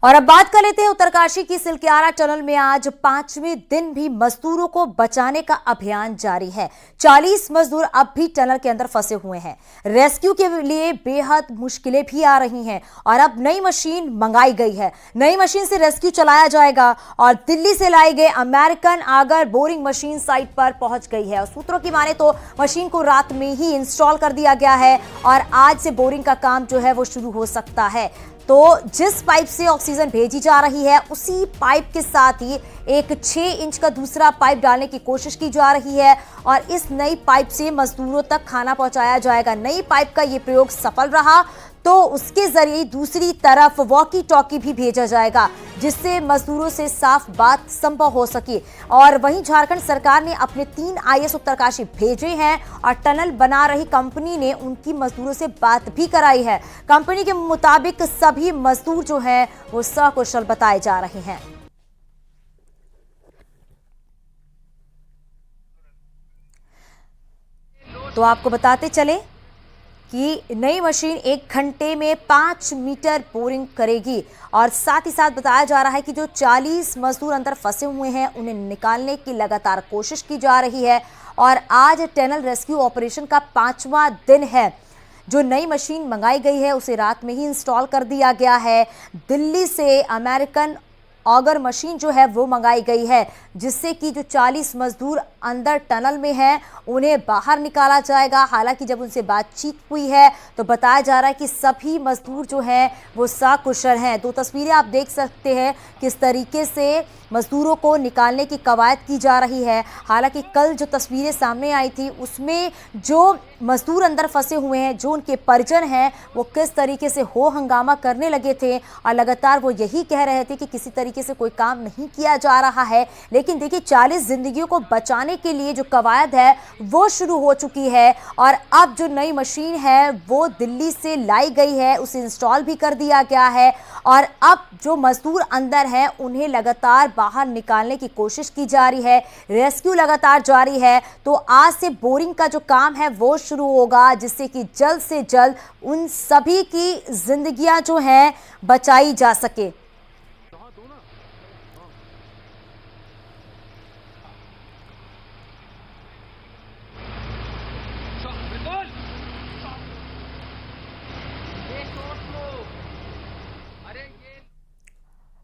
और अब बात कर लेते हैं उत्तरकाशी की सिलक्यारा टनल में आज 5वें दिन भी मजदूरों को बचाने का अभियान जारी है। 40 मजदूर अब भी टनल के अंदर फंसे हुए हैं। रेस्क्यू के लिए बेहद मुश्किलें भी आ रही हैं और अब नई मशीन मंगाई गई है। नई मशीन से रेस्क्यू चलाया जाएगा और दिल्ली से लाई गई American Agar boring machine site पर पहुंच गई है। और सूत्रों की माने तो मशीन को रात में ही इंस्टॉल कर दिया गया है और आज से बोरिंग का काम जो है वो शुरू हो सकता है। तो जिस पाइप से ऑक्सीजन भेजी जा रही है उसी पाइप के साथ ही एक 6 इंच का दूसरा पाइप डालने की कोशिश की जा रही है और इस नई पाइप से मजदूरों तक खाना पहुंचाया जाएगा। नई पाइप का ये प्रयोग सफल रहा तो उसके जरिए दूसरी तरफ वॉकी टॉकी भी भेजा जाएगा जिससे मजदूरों से साफ बात संभव हो सके। और वहीं झारखंड सरकार ने अपने 3 IAS उत्तरकाशी भेजे हैं और टनल बना रही कंपनी ने उनकी मजदूरों से बात भी कराई है। कंपनी के मुताबिक सभी मजदूर जो हैं वो सकुशल बताए जा रहे हैं। तो आपको बताते चले कि नई मशीन 1 घंटे में 5 मीटर बोरिंग करेगी और साथ ही साथ बताया जा रहा है कि जो 40 मजदूर अंदर फंसे हुए हैं उन्हें निकालने की लगातार कोशिश की जा रही है। और आज टनल रेस्क्यू ऑपरेशन का 5वां दिन है। जो नई मशीन मंगाई गई है उसे रात में ही इंस्टॉल कर दिया गया है। दिल्ली से अमेरिकन ऑगर मशीन जो है वो मंगाई गई है जिससे कि जो 40 मजदूर अंदर टनल में हैं उन्हें बाहर निकाला जाएगा। हालांकि जब उनसे बातचीत हुई है तो बताया जा रहा है कि सभी मजदूर जो हैं वो सकुशल हैं। 2 तस्वीरें आप देख सकते हैं किस तरीके से मजदूरों को निकालने की कवायद की जा रही है। हालांकि कल जो तस्वीरें सामने आई थी उसमें जो मजदूर अंदर फंसे हुए हैं, जो उनके परिजन हैं, वो किस तरीके से हो हंगामा करने लगे थे और लगातार वो यही कह रहे थे कि किसी तरीके से कोई काम नहीं किया जा रहा है। लेकिन देखिए 40 जिंदगियों को बचाने के लिए जो कवायद है वो शुरू हो चुकी है और अब जो नई मशीन है वो दिल्ली से लाई गई है, उसे इंस्टॉल भी कर दिया गया है और अब जो मजदूर अंदर हैं उन्हें लगातार बाहर निकालने की कोशिश की जा रही है। रेस्क्यू लगातार जारी है। तो आज से बोरिंग का जो काम है वो शुरू होगा जिससे कि जल्द से जल्द उन सभी की जिंदगियां जो हैं बचाई जा सके।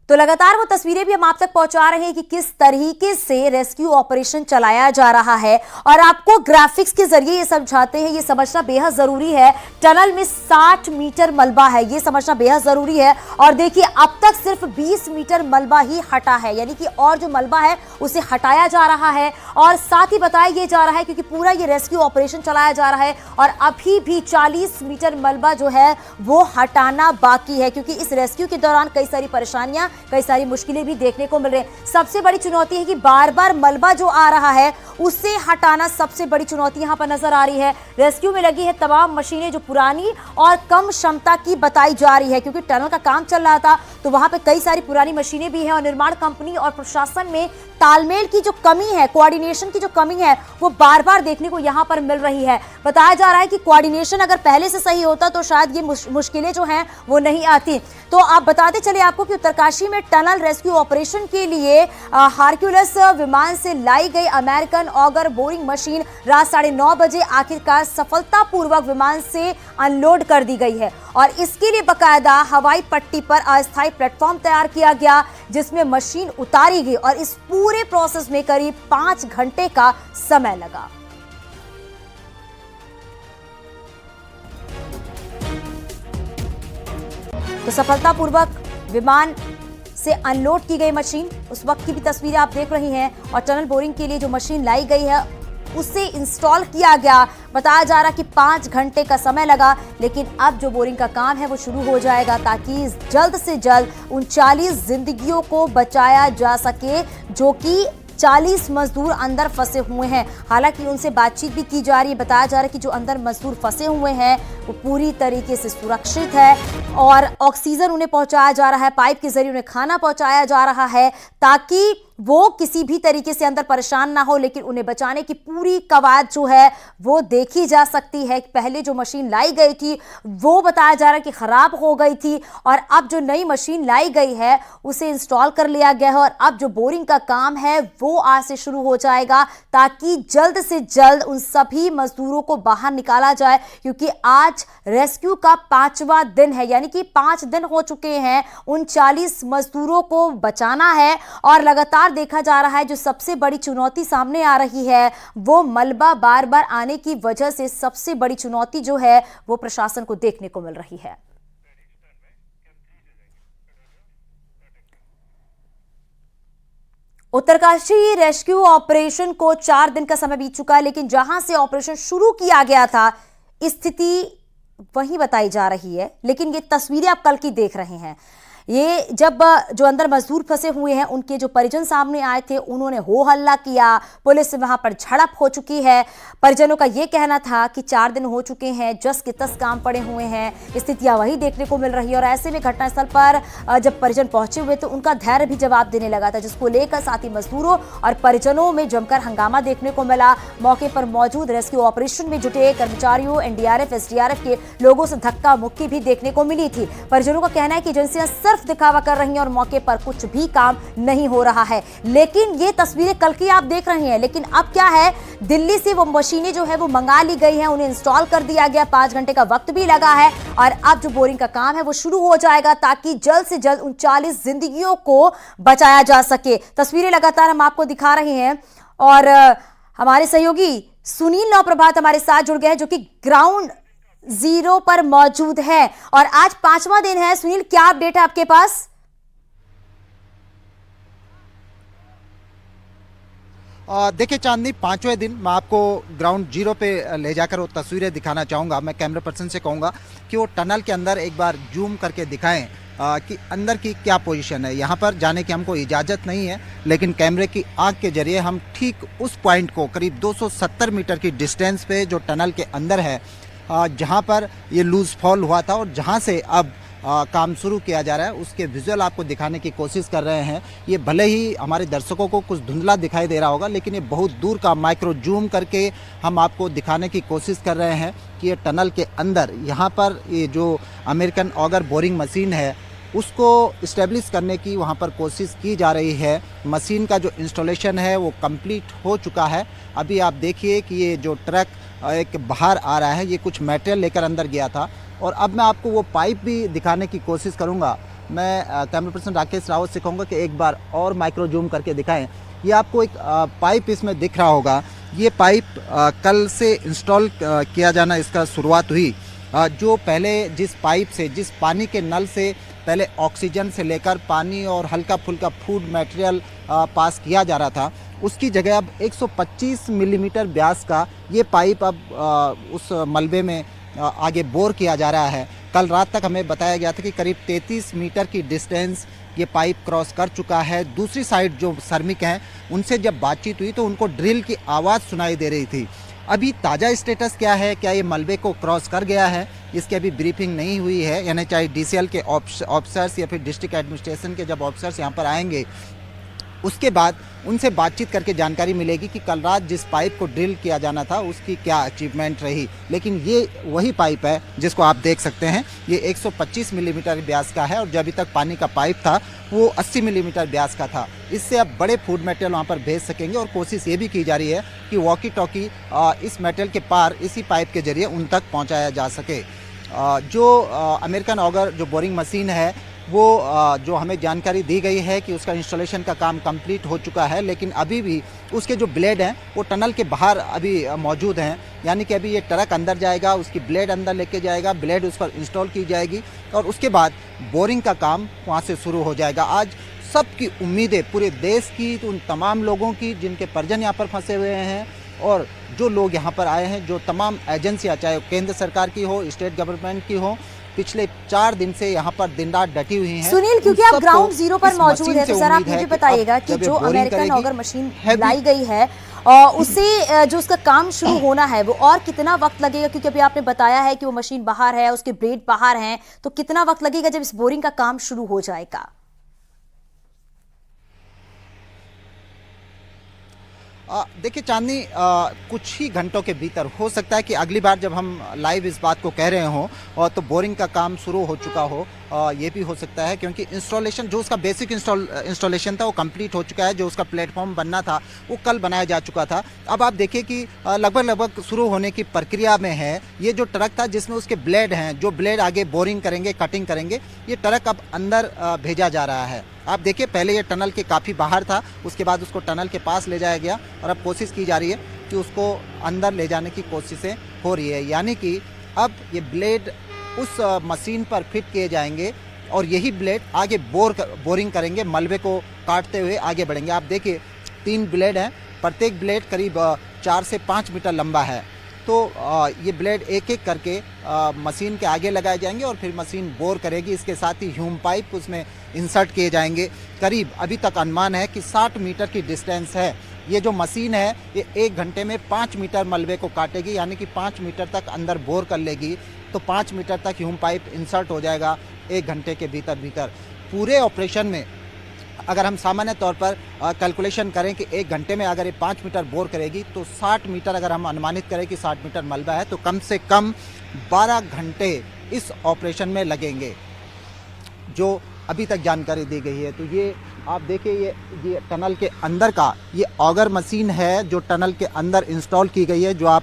तो लगातार वो तस्वीरें भी हम आप तक पहुंचा रहे हैं कि किस तरीके से रेस्क्यू ऑपरेशन चलाया जा रहा है और आपको ग्राफिक्स के जरिए ये समझाते हैं। ये समझना बेहद जरूरी है। टनल में 60 मीटर मलबा है, ये समझना बेहद जरूरी है। और देखिए अब तक सिर्फ 20 मीटर मलबा ही हटा है, यानी कि और जो मलबा है उसे हटाया जा रहा है। और साथ ही बताया ये जा रहा है क्योंकि पूरा ये रेस्क्यू ऑपरेशन चलाया जा रहा है और अभी भी 40 मीटर मलबा जो है वो हटाना बाकी है क्योंकि इस रेस्क्यू के दौरान कई सारी परेशानियां, कई सारी मुश्किलें भी देखने को मिल रही हैं। सबसे बड़ी चुनौती है कि बार बार मलबा जो आ रहा है उसे हटाना सबसे बड़ी चुनौती यहां पर नजर आ रही है। रेस्क्यू में लगी है तमाम मशीनें जो पुरानी और कम क्षमता की बताई जा रही है क्योंकि टनल का काम चल रहा था तो वहां पे कई सारी पुरानी मशीनें भी हैं और निर्माण कंपनी और प्रशासन में तालमेल की जो कमी है, कोऑर्डिनेशन की जो कमी है वो बार बार देखने को यहां पर मिल रही है। बताया जा रहा है कि कोऑर्डिनेशन अगर पहले से सही होता तो शायद ये मुश्किलें जो हैं वो नहीं आती। तो आप बताते चले आपको कि उत्तरकाशी में टनल रेस्क्यू ऑपरेशन के लिए हार्क्यूलस विमान से लाई गई अमेरिकन ऑगर बोरिंग मशीन रात 9:30 बजे आखिरकार सफलतापूर्वक विमान से अनलोड कर दी गई है और इसके लिए बकायदा हवाई पट्टी पर अस्थायी प्लेटफॉर्म तैयार किया गया जिसमें मशीन उतारी गई और इस पूरे प्रोसेस में करीब 5 घंटे का समय लगा। तो सफलतापूर्वक विमान से अनलोड की गई मशीन, उस वक्त की भी तस्वीरें आप देख रही हैं और टनल बोरिंग के लिए जो मशीन लाई गई है उसे इंस्टॉल किया गया। बताया जा रहा कि 5 घंटे का समय लगा लेकिन अब जो बोरिंग का काम है वो शुरू हो जाएगा ताकि जल्द से जल्द उन 40 जिंदगियों को बचाया जा सके जो कि 40 मजदूर अंदर फंसे हुए हैं। हालांकि उनसे बातचीत भी की जा रही है। बताया जा रहा है कि जो अंदर मजदूर फंसे हुए हैं वो पूरी तरीके से सुरक्षित है और ऑक्सीजन उन्हें पहुंचाया जा रहा है, पाइप के जरिए उन्हें खाना पहुंचाया जा रहा है ताकि वो किसी भी तरीके से अंदर परेशान ना हो, लेकिन उन्हें बचाने की पूरी कवायद जो है वो देखी जा सकती है। पहले जो मशीन लाई गई थी वो बताया जा रहा है कि खराब हो गई थी, और अब जो नई मशीन लाई गई है उसे इंस्टॉल कर लिया गया है, और अब जो बोरिंग का काम है वो आज से शुरू हो जाएगा, ताकि जल्द से जल्द उन सभी मजदूरों को बाहर निकाला जाए। क्योंकि आज रेस्क्यू का 5वां दिन है, यानी कि 5 दिन हो चुके हैं, 39 मजदूरों को बचाना है। और लगातार देखा जा रहा है जो सबसे बड़ी चुनौती सामने आ रही है वो मलबा बार बार आने की वजह से सबसे बड़ी चुनौती जो है वो प्रशासन को देखने को मिल रही है। उत्तरकाशी रेस्क्यू ऑपरेशन को 4 दिन का समय बीत चुका है, लेकिन जहां से ऑपरेशन शुरू किया गया था स्थिति वही बताई जा रही है। लेकिन ये तस्वीरें आप कल की देख रहे हैं, ये जब जो अंदर मजदूर फंसे हुए हैं उनके जो परिजन सामने आए थे उन्होंने हो हल्ला किया, पुलिस से वहां पर झड़प हो चुकी है। परिजनों का यह कहना था कि 4 दिन हो चुके हैं, जस के तस काम पड़े हुए हैं, स्थितियां वही देखने को मिल रही है। और ऐसे में घटनास्थल पर जब परिजन पहुंचे हुए तो उनका धैर्य भी जवाब देने लगा था, जिसको लेकर साथी मजदूरों और परिजनों में जमकर हंगामा देखने को मिला। मौके पर मौजूद रेस्क्यू ऑपरेशन में जुटे कर्मचारियों, एनडीआरएफ, एसडीआरएफ के लोगों से धक्का मुक्की भी देखने को मिली थी। परिजनों का कहना है कि एजेंसियां सिर्फ दिखावा कर रही हैं और मौके पर कुछ भी काम नहीं हो रहा है। लेकिन ये तस्वीरें कल की आप देख रहे हैं, लेकिन अब क्या है, दिल्ली से वो मशीनें जो है वो मंगा ली गई हैं, उन्हें इंस्टॉल कर दिया गया, 5 घंटे का वक्त भी लगा है, और अब जो बोरिंग का काम है वो शुरू हो जाएगा, ताकि जल्द से जल्द 39 जिंदगियों को बचाया जा सके। तस्वीरें लगातार हम आपको दिखा रहे हैं, और हमारे सहयोगी सुनील नौप्रभात हमारे साथ जुड़ गए हैं, जो कि ग्राउंड जीरो पर मौजूद है, और आज 5वां दिन है। सुनील, क्या अपडेट है आपके पास? देखिए चांदनी, 5वें दिन मैं आपको ग्राउंड जीरो पे ले जाकर वो तस्वीरें दिखाना चाहूँगा। मैं कैमरा पर्सन से कहूँगा कि वो टनल के अंदर एक बार जूम करके दिखाएं कि अंदर की क्या पोजीशन है। यहाँ पर जाने की हमको इजाज़त नहीं है, लेकिन कैमरे की आंख के जरिए हम ठीक उस पॉइंट को करीब 270 मीटर की डिस्टेंस पे जो टनल के अंदर है, जहाँ पर ये लूज फॉल हुआ था और जहाँ से अब काम शुरू किया जा रहा है, उसके विजुअल आपको दिखाने की कोशिश कर रहे हैं। ये भले ही हमारे दर्शकों को कुछ धुंधला दिखाई दे रहा होगा, लेकिन ये बहुत दूर का माइक्रो जूम करके हम आपको दिखाने की कोशिश कर रहे हैं कि ये टनल के अंदर यहाँ पर ये जो अमेरिकन ऑगर बोरिंग मशीन है उसको इस्टेब्लिश करने की वहाँ पर कोशिश की जा रही है। मशीन का जो इंस्टॉलेशन है वो कंप्लीट हो चुका है। अभी आप देखिए कि ये जो ट्रक एक बाहर आ रहा है, ये कुछ मटेरियल लेकर अंदर गया था, और अब मैं आपको वो पाइप भी दिखाने की कोशिश करूँगा। मैं कैमरा पर्सन राकेश रावत से कहूँगा कि एक बार और माइक्रो जूम करके दिखाएं। ये आपको एक पाइप इसमें दिख रहा होगा। ये पाइप कल से इंस्टॉल किया जाना इसका शुरुआत हुई। जो पहले जिस पाइप से, जिस पानी के नल से पहले ऑक्सीजन से लेकर पानी और हल्का फुल्का फूड मटेरियल पास किया जा रहा था, उसकी जगह अब 125 मिलीमीटर व्यास का ये पाइप अब उस मलबे में आगे बोर किया जा रहा है। कल रात तक हमें बताया गया था कि करीब 33 मीटर की डिस्टेंस ये पाइप क्रॉस कर चुका है। दूसरी साइड जो श्रमिक हैं उनसे जब बातचीत हुई तो उनको ड्रिल की आवाज़ सुनाई दे रही थी। अभी ताज़ा स्टेटस क्या है, क्या ये मलबे को क्रॉस कर गया है, इसकी अभी ब्रीफिंग नहीं हुई है। यानी चाहे DCL के ऑफिसर्स या फिर डिस्ट्रिक्ट एडमिनिस्ट्रेशन के जब ऑफिसर्स यहाँ पर आएंगे उसके बाद उनसे बातचीत करके जानकारी मिलेगी कि कल रात जिस पाइप को ड्रिल किया जाना था उसकी क्या अचीवमेंट रही। लेकिन ये वही पाइप है जिसको आप देख सकते हैं, ये 125 मिलीमीटर व्यास का है, और जो अभी तक पानी का पाइप था वो 80 मिलीमीटर व्यास का था। इससे अब बड़े फूड मटेरियल वहाँ पर भेज सकेंगे, और कोशिश ये भी की जा रही है कि वॉकी टॉकी इस मटेरियल के पार इसी पाइप के जरिए उन तक पहुँचाया जा सके। जो अमेरिकन ऑगर जो बोरिंग मशीन है वो जो हमें जानकारी दी गई है कि उसका इंस्टॉलेशन का काम कंप्लीट हो चुका है, लेकिन अभी भी उसके जो ब्लेड हैं वो टनल के बाहर अभी मौजूद हैं। यानी कि अभी ये ट्रक अंदर जाएगा, उसकी ब्लेड अंदर लेके जाएगा, ब्लेड उस पर इंस्टॉल की जाएगी, और उसके बाद बोरिंग का काम वहाँ से शुरू हो जाएगा। आज सबकी उम्मीदें पूरे देश की, उन तमाम लोगों की जिनके परिजन यहाँ पर फंसे हुए हैं, और जो लोग यहाँ पर आए हैं, जो तमाम एजेंसियाँ, चाहे केंद्र सरकार की हो, स्टेट गवर्नमेंट की हो, पिछले 4 दिन से यहाँ पर दिन रात डटी हुई हैं। सुनील, क्योंकि आप ग्राउंड जीरो पर मौजूद हैं, तो सर आप ये भी बताइएगा कि जो अमेरिकन ऑगर मशीन लाई गई है उससे जो उसका काम शुरू होना है वो और कितना वक्त लगेगा? क्योंकि अभी आपने बताया है कि वो मशीन बाहर है, उसके ब्लेड बाहर हैं, तो कितना वक्त लगेगा जब इस बोरिंग का काम शुरू हो जाएगा? देखिए चांदनी, कुछ ही घंटों के भीतर हो सकता है कि अगली बार जब हम लाइव इस बात को कह रहे हों और तो बोरिंग का काम शुरू हो चुका हो। ये भी हो सकता है क्योंकि इंस्टॉलेशन जो उसका बेसिक इंस्टॉलेशन था वो कंप्लीट हो चुका है। जो उसका प्लेटफॉर्म बनना था वो कल बनाया जा चुका था। अब आप देखिए कि लगभग शुरू होने की प्रक्रिया में है। ये जो ट्रक था जिसमें उसके ब्लेड हैं, जो ब्लेड आगे बोरिंग करेंगे, कटिंग करेंगे, ये ट्रक अब अंदर भेजा जा रहा है। आप देखिए पहले ये टनल के काफ़ी बाहर था, उसके बाद उसको टनल के पास ले जाया गया और अब कोशिश की जा रही है कि उसको अंदर ले जाने की कोशिशें हो रही है। यानी कि अब ये ब्लेड उस मशीन पर फिट किए जाएंगे और यही ब्लेड आगे बोरिंग करेंगे, मलबे को काटते हुए आगे बढ़ेंगे। आप देखिए 3 ब्लेड हैं, प्रत्येक ब्लेड करीब 4 से 5 मीटर लंबा है। तो ये ब्लेड एक एक करके मशीन के आगे लगाए जाएंगे और फिर मशीन बोर करेगी। इसके साथ ही ह्यूम पाइप उसमें इंसर्ट किए जाएंगे। करीब अभी तक अनुमान है कि 60 मीटर की डिस्टेंस है। ये जो मशीन है ये 1 घंटे में 5 मीटर मलबे को काटेगी, यानी कि 5 मीटर तक अंदर बोर कर लेगी। तो 5 मीटर तक ह्यूम पाइप इंसर्ट हो जाएगा 1 घंटे के भीतर। पूरे ऑपरेशन में अगर हम सामान्य तौर पर कैलकुलेशन करें कि 1 घंटे में अगर ये 5 मीटर बोर करेगी तो 60 मीटर, अगर हम अनुमानित करें कि 60 मीटर मलबा है, तो कम से कम 12 घंटे इस ऑपरेशन में लगेंगे, जो अभी तक जानकारी दी गई है। तो ये आप देखिए ये टनल के अंदर का ये ऑगर मशीन है जो टनल के अंदर इंस्टॉल की गई है, जो आप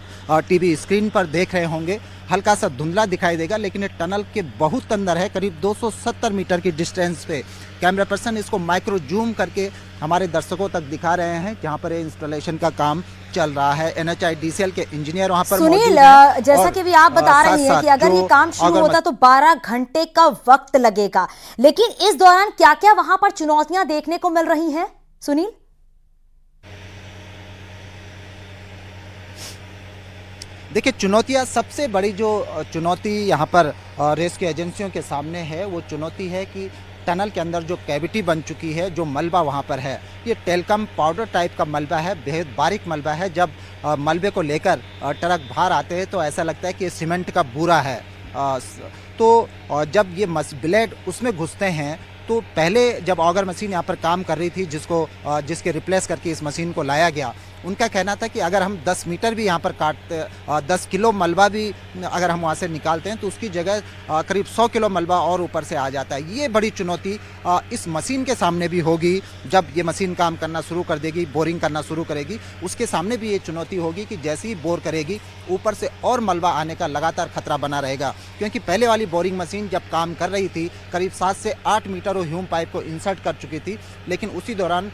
टीवी स्क्रीन पर देख रहे होंगे। हल्का सा धुंधला दिखाई देगा लेकिन ये टनल के बहुत अंदर है, करीब 270 मीटर की डिस्टेंस पे। कैमरा पर्सन इसको माइक्रो जूम करके हमारे दर्शकों तक दिखा रहे हैं जहाँ पर इंस्टॉलेशन का काम चल रहा है। NHIDCL के इंजीनियर वहाँ पर सुनील, जैसा कि भी आप बता रही हैं कि अगर ये काम शुरू होता तो 12 घंटे का वक्त लगेगा, लेकिन इस दौरान क्या क्या वहां पर चुनौतियां देखने को मिल रही हैं सुनील? देखिए चुनौतियां, सबसे बड़ी जो चुनौती यहाँ पर रेस्क्यू एजेंसियों के सामने है वो चुनौती है कि टनल के अंदर जो कैविटी बन चुकी है, जो मलबा वहाँ पर है, ये टेलकम पाउडर टाइप का मलबा है, बेहद बारीक मलबा है। जब मलबे को लेकर ट्रक बाहर आते हैं तो ऐसा लगता है कि ये सीमेंट का बूरा है। तो जब ये ब्लेड उसमें घुसते हैं तो पहले जब ऑगर मशीन यहाँ पर काम कर रही थी, जिसके रिप्लेस करके इस मशीन को लाया गया, उनका कहना था कि अगर हम 10 मीटर भी यहाँ पर काटते, 10 किलो मलबा भी अगर हम वहाँ से निकालते हैं तो उसकी जगह करीब 100 किलो मलबा और ऊपर से आ जाता है। ये बड़ी चुनौती इस मशीन के सामने भी होगी। जब ये मशीन काम करना शुरू कर देगी, बोरिंग करना शुरू करेगी, उसके सामने भी ये चुनौती होगी कि जैसे ही बोर करेगी ऊपर से और मलबा आने का लगातार खतरा बना रहेगा। क्योंकि पहले वाली बोरिंग मशीन जब काम कर रही थी करीब 7 से 8 मीटर वो ह्यूम पाइप को इंसर्ट कर चुकी थी, लेकिन उसी दौरान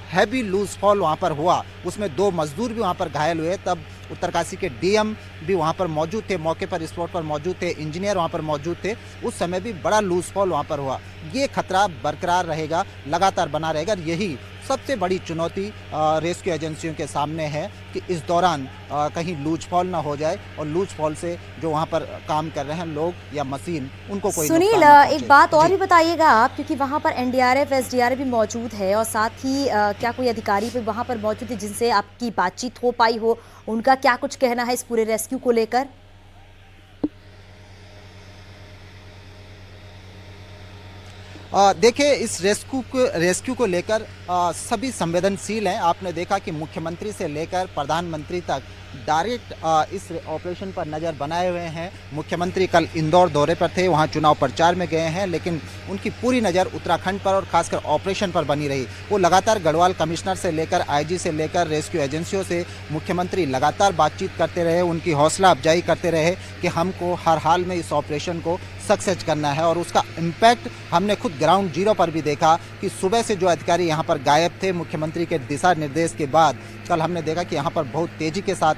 हैवी लूज फॉल वहाँ पर हुआ, उसमें 2 मजदूर भी वहाँ पर घायल हुए। तब उत्तरकाशी के DM भी वहाँ पर मौजूद थे, मौके पर स्पॉट पर मौजूद थे, इंजीनियर वहाँ पर मौजूद थे। उस समय भी बड़ा लूज फॉल वहाँ पर हुआ। ये खतरा बरकरार रहेगा, लगातार बना रहेगा। यही सबसे बड़ी चुनौती रेस्क्यू एजेंसियों के सामने है कि इस दौरान कहीं लूज फॉल ना हो जाए और लूज फॉल से जो वहाँ पर काम कर रहे हैं लोग या मशीन, उनको कोई सुनील, नुकसान ना पहुंचे। एक बात और भी बताइएगा आप, क्योंकि वहाँ पर NDRF SDRF भी मौजूद है और साथ ही क्या कोई अधिकारी भी वहाँ पर मौजूद है जिनसे आपकी बातचीत हो पाई हो, उनका क्या कुछ कहना है इस पूरे रेस्क्यू को लेकर? देखिए इस रेस्क्यू को लेकर सभी संवेदनशील हैं। आपने देखा कि मुख्यमंत्री से लेकर प्रधानमंत्री तक डायरेक्ट इस ऑपरेशन पर नज़र बनाए हुए हैं। मुख्यमंत्री कल इंदौर दौरे पर थे, वहां चुनाव प्रचार में गए हैं, लेकिन उनकी पूरी नज़र उत्तराखंड पर और खासकर ऑपरेशन पर बनी रही। वो लगातार गढ़वाल कमिश्नर से लेकर IG से लेकर रेस्क्यू एजेंसियों से मुख्यमंत्री लगातार बातचीत करते रहे, उनकी हौसला अफजाई करते रहे कि हमको हर हाल में इस ऑपरेशन को सक्सेस करना है। और उसका इम्पैक्ट हमने खुद ग्राउंड जीरो पर भी देखा कि सुबह से जो अधिकारी यहाँ पर गायब थे मुख्यमंत्री के दिशा निर्देश के बाद, कल हमने देखा कि यहाँ पर बहुत तेज़ी के साथ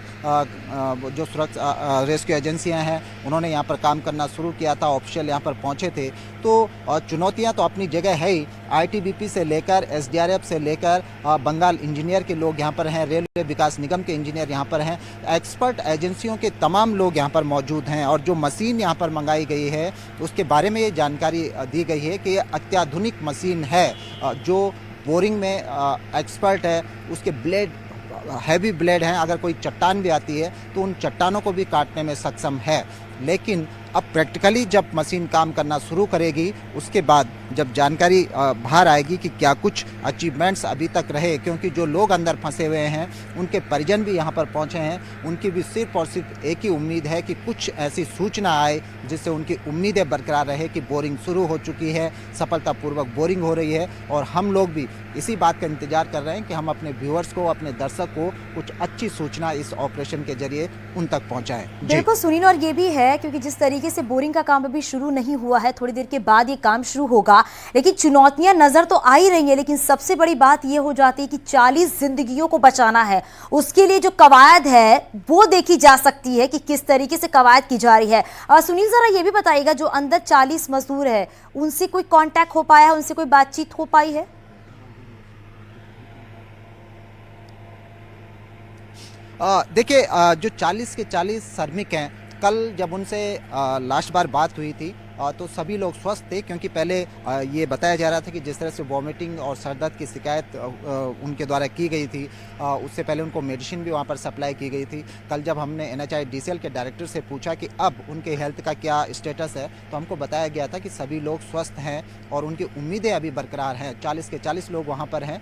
जो सुरक्षा रेस्क्यू एजेंसियाँ हैं उन्होंने यहाँ पर काम करना शुरू किया था, ऑफिशियल यहाँ पर पहुँचे थे। तो चुनौतियाँ तो अपनी जगह है ही। ITBP से लेकर SDRF से लेकर बंगाल इंजीनियर के लोग यहाँ पर हैं, रेलवे विकास निगम के इंजीनियर यहाँ पर हैं, एक्सपर्ट एजेंसियों के तमाम लोग यहाँ पर मौजूद हैं। और जो मशीन यहाँ पर मंगाई गई है उसके बारे में ये जानकारी दी गई है कि ये अत्याधुनिक मशीन है, जो बोरिंग में एक्सपर्ट है, उसके ब्लेड हैवी ब्लेड हैं। अगर कोई चट्टान भी आती है तो उन चट्टानों को भी काटने में सक्षम है। लेकिन अब प्रैक्टिकली जब मशीन काम करना शुरू करेगी उसके बाद जब जानकारी बाहर आएगी कि क्या कुछ अचीवमेंट्स अभी तक रहे, क्योंकि जो लोग अंदर फंसे हुए हैं उनके परिजन भी यहाँ पर पहुँचे हैं, उनकी भी सिर्फ और सिर्फ एक ही उम्मीद है कि कुछ ऐसी सूचना आए जिससे उनकी उम्मीदें बरकरार रहे कि बोरिंग शुरू हो चुकी है, सफलतापूर्वक बोरिंग हो रही है। और हम लोग भी इसी बात का इंतजार कर रहे हैं कि हम अपने व्यूअर्स को, अपने दर्शक को कुछ अच्छी सूचना इस ऑपरेशन के जरिए उन तक पहुंचाएं। बिल्कुल सुनील, और ये भी है क्योंकि जिस तरीके से बोरिंग का काम अभी शुरू नहीं हुआ है, थोड़ी देर के बाद ये काम शुरू होगा, लेकिन चुनौतियां नजर तो आ ही रही है। लेकिन सबसे बड़ी बात ये हो जाती है कि 40 जिंदगियों को बचाना है, उसके लिए जो कवायद है वो देखी जा सकती है कि किस तरीके से कवायद की जा रही है। सुनील, जरा ये भी बताइएगा, जो अंदर 40 मजदूर है उनसे कोई कांटेक्ट हो पाया है, उनसे कोई बातचीत हो पाई है? देखिए, जो 40 के 40 श्रमिक हैं, कल जब उनसे लास्ट बार बात हुई थी तो सभी लोग स्वस्थ थे, क्योंकि पहले ये बताया जा रहा था कि जिस तरह से वॉमिटिंग और सर दर्द की शिकायत उनके द्वारा की गई थी, उससे पहले उनको मेडिसिन भी वहाँ पर सप्लाई की गई थी। कल जब हमने NHIDCL के डायरेक्टर से पूछा कि अब उनके हेल्थ का क्या स्टेटस है, तो हमको बताया गया था कि सभी लोग स्वस्थ हैं और उनकी उम्मीदें अभी बरकरार हैं। 40 के 40 लोग वहाँ पर हैं।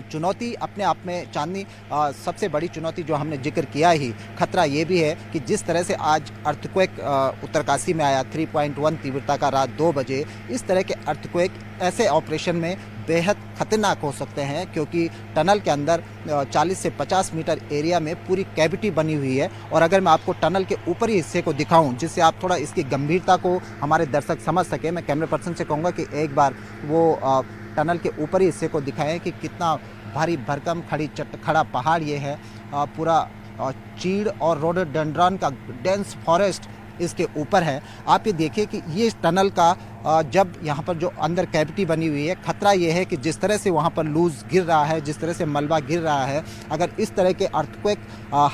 चुनौती अपने आप में चांदनी, सबसे बड़ी चुनौती जो हमने जिक्र किया ही, खतरा ये भी है कि जिस तरह से आज अर्थक्वेक उत्तरकाशी में आया 3.1 तीव्रता का रात 2 बजे, इस तरह के अर्थक्वेक ऐसे ऑपरेशन में बेहद खतरनाक हो सकते हैं, क्योंकि टनल के अंदर 40 से 50 मीटर एरिया में पूरी कैविटी बनी हुई है। और अगर मैं आपको टनल के ऊपरी हिस्से को दिखाऊं, जिससे आप थोड़ा इसकी गंभीरता को हमारे दर्शक समझ सके, मैं कैमरा पर्सन से कहूँगा कि एक बार वो टनल के ऊपरी हिस्से को दिखाएं कि कितना भारी भरकम खड़ा पहाड़ ये है। पूरा चीड़ और रोडोडेंड्रॉन का डेंस फॉरेस्ट इसके ऊपर है। आप ये देखिए कि ये टनल का जब यहाँ पर जो अंदर कैविटी बनी हुई है, खतरा ये है कि जिस तरह से वहाँ पर लूज गिर रहा है, जिस तरह से मलबा गिर रहा है, अगर इस तरह के अर्थक्वेक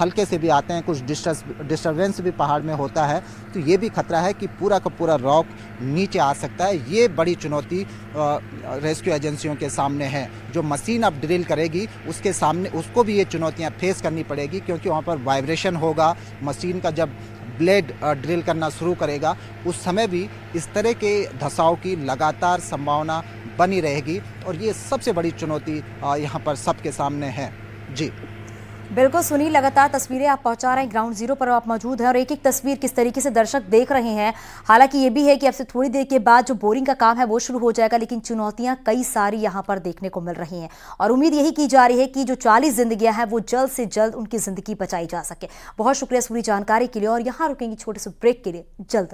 हल्के से भी आते हैं, कुछ डिस्टर्बेंस भी पहाड़ में होता है, तो ये भी खतरा है कि पूरा का पूरा रॉक नीचे आ सकता है। ये बड़ी चुनौती रेस्क्यू एजेंसियों के सामने है। जो मशीन अब ड्रिल करेगी उसके सामने उसको भी ये चुनौतियाँ फेस करनी पड़ेगी, क्योंकि वहाँ पर वाइब्रेशन होगा। मशीन का जब ब्लेड ड्रिल करना शुरू करेगा उस समय भी इस तरह के धसाव की लगातार संभावना बनी रहेगी, और ये सबसे बड़ी चुनौती यहाँ पर सबके सामने है। जी बिल्कुल सुनील, लगातार तस्वीरें आप पहुंचा रहे हैं, ग्राउंड जीरो पर आप मौजूद हैं और एक एक तस्वीर किस तरीके से दर्शक देख रहे हैं। हालांकि ये भी है कि अब से थोड़ी देर के बाद जो बोरिंग का काम है वो शुरू हो जाएगा, लेकिन चुनौतियां कई सारी यहां पर देखने को मिल रही हैं और उम्मीद यही की जा रही है कि जो 40 जिंदगियां हैं वो जल्द से जल्द उनकी जिंदगी बचाई जा सके। बहुत शुक्रिया पूरी जानकारी के लिए और यहाँ रुकेंगे छोटे से ब्रेक के लिए, जल्द